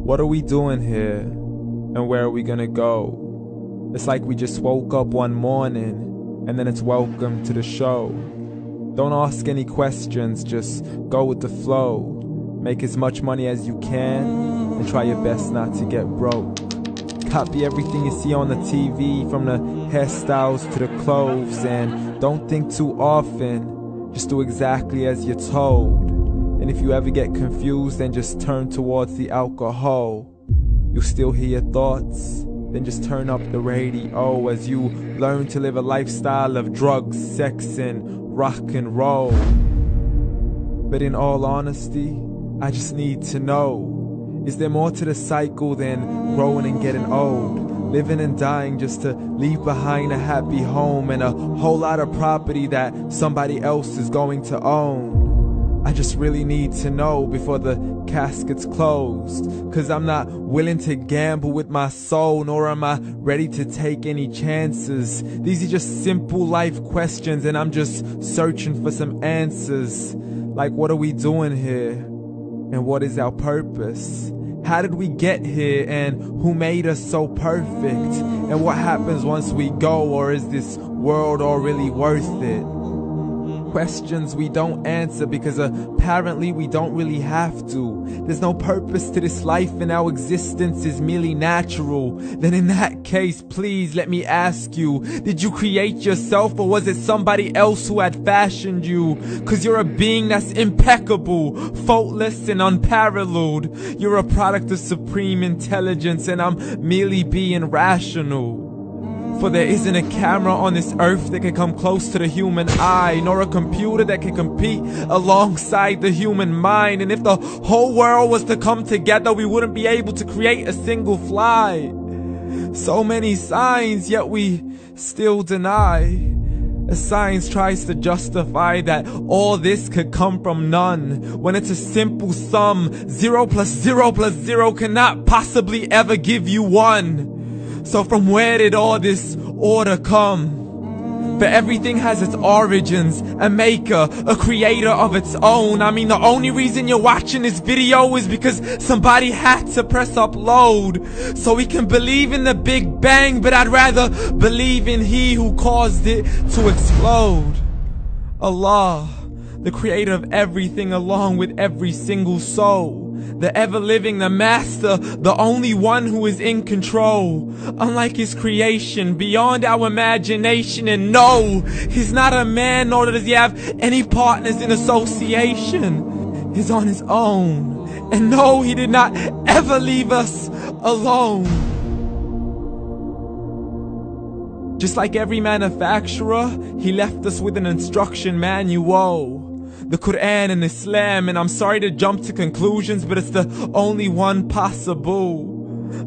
What are we doing here? And where are we gonna go? It's like we just woke up one morning and then it's welcome to the show. Don't ask any questions, just go with the flow. Make as much money as you can and try your best not to get broke. Copy everything you see on the TV, from the hairstyles to the clothes, and don't think too often, just do exactly as you're told. And if you ever get confused, then just turn towards the alcohol. You'll still hear your thoughts, then just turn up the radio as you learn to live a lifestyle of drugs, sex, and rock and roll. But in all honesty, I just need to know, is there more to the cycle than growing and getting old? Living and dying just to leave behind a happy home and a whole lot of property that somebody else is going to own. I just really need to know before the casket's closed, 'cause I'm not willing to gamble with my soul, nor am I ready to take any chances. These are just simple life questions and I'm just searching for some answers. Like, what are we doing here? And what is our purpose? How did we get here, and who made us so perfect? And what happens once we go, or is this world all really worth it? Questions we don't answer because apparently we don't really have to. There's no purpose to this life and our existence is merely natural. Then in that case, please let me ask you, did you create yourself, or was it somebody else who had fashioned you? 'Cause you're a being that's impeccable, faultless and unparalleled. You're a product of supreme intelligence and I'm merely being rational. For there isn't a camera on this earth that can come close to the human eye, nor a computer that can compete alongside the human mind. And if the whole world was to come together, we wouldn't be able to create a single fly. So many signs, yet we still deny. As science tries to justify that all this could come from none, when it's a simple sum. 0 plus 0 plus 0 cannot possibly ever give you 1. So from where did all this order come? For everything has its origins, a maker, a creator of its own. I mean, the only reason you're watching this video is because somebody had to press upload. So we can believe in the Big Bang, but I'd rather believe in He who caused it to explode. Allah, the creator of everything along with every single soul. The ever-living, the master, the only one who is in control. Unlike his creation, beyond our imagination. And no, he's not a man, nor does he have any partners in association. He's on his own. And no, he did not ever leave us alone. Just like every manufacturer, he left us with an instruction manual. The Quran and Islam, and I'm sorry to jump to conclusions, but it's the only one possible.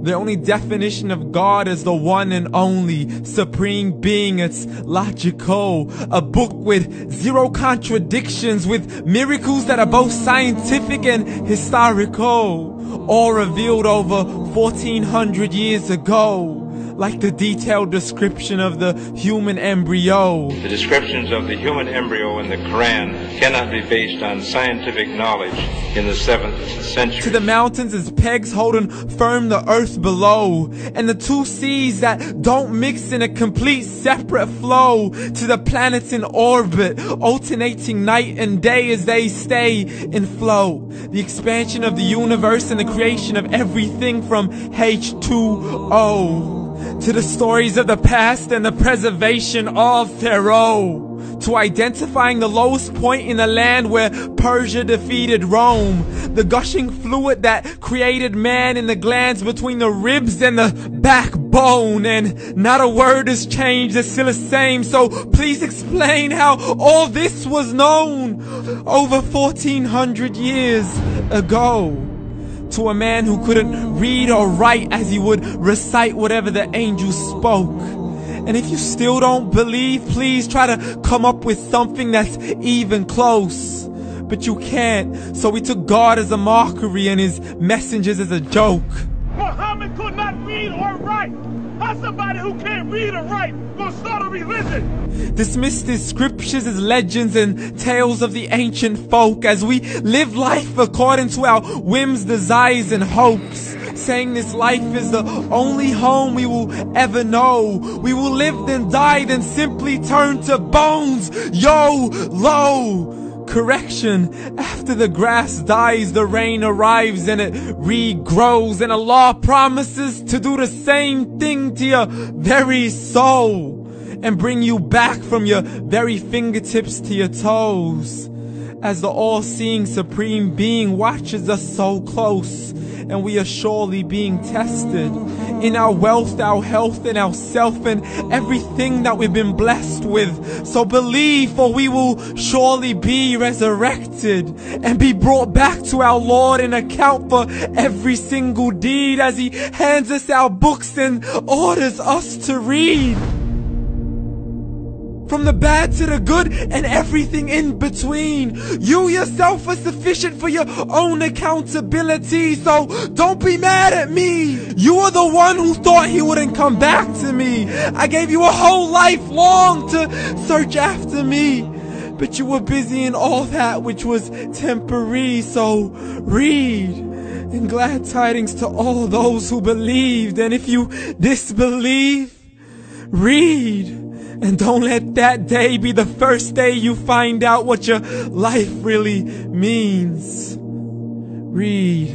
The only definition of God is the one and only supreme being. It's logical, a book with 0 contradictions, with miracles that are both scientific and historical, all revealed over 1400 years ago. Like the detailed description of the human embryo. The descriptions of the human embryo in the Quran cannot be based on scientific knowledge in the 7th century. To the mountains as pegs holding firm the earth below, and the 2 seas that don't mix in a complete separate flow. To the planets in orbit, alternating night and day as they stay in flow. The expansion of the universe and the creation of everything from H2O. To the stories of the past and the preservation of Pharaoh. To identifying the lowest point in the land where Persia defeated Rome. The gushing fluid that created man in the glands between the ribs and the backbone. And not a word has changed, it's still the same. So please explain how all this was known over 1400 years ago. To a man who couldn't read or write, as he would recite whatever the angels spoke. And if you still don't believe, please try to come up with something that's even close. But you can't, so we took God as a mockery and his messengers as a joke. Muhammad could not read or write. How's somebody who can't read or write gonna start a religion? Dismiss these scriptures as legends and tales of the ancient folk, as we live life according to our whims, desires, and hopes. saying this life is the only home we will ever know. We will live then die, then simply turn to bones. YOLO! Correction, after the grass dies, the rain arrives and it regrows, and Allah promises to do the same thing to your very soul and bring you back from your very fingertips to your toes, as the all-seeing supreme being watches us so close, and we are surely being tested in our wealth, our health, and our self, and everything that we've been blessed with. So believe, for we will surely be resurrected and be brought back to our Lord and account for every single deed, as He hands us our books and orders us to read. From the bad to the good and everything in between. You yourself are sufficient for your own accountability, so don't be mad at me. You are the one who thought He wouldn't come back to me. I gave you a whole life long to search after me, but you were busy in all that which was temporary. So read, and glad tidings to all those who believed. And if you disbelieve, read. And don't let that day be the first day you find out what your life really means. Read.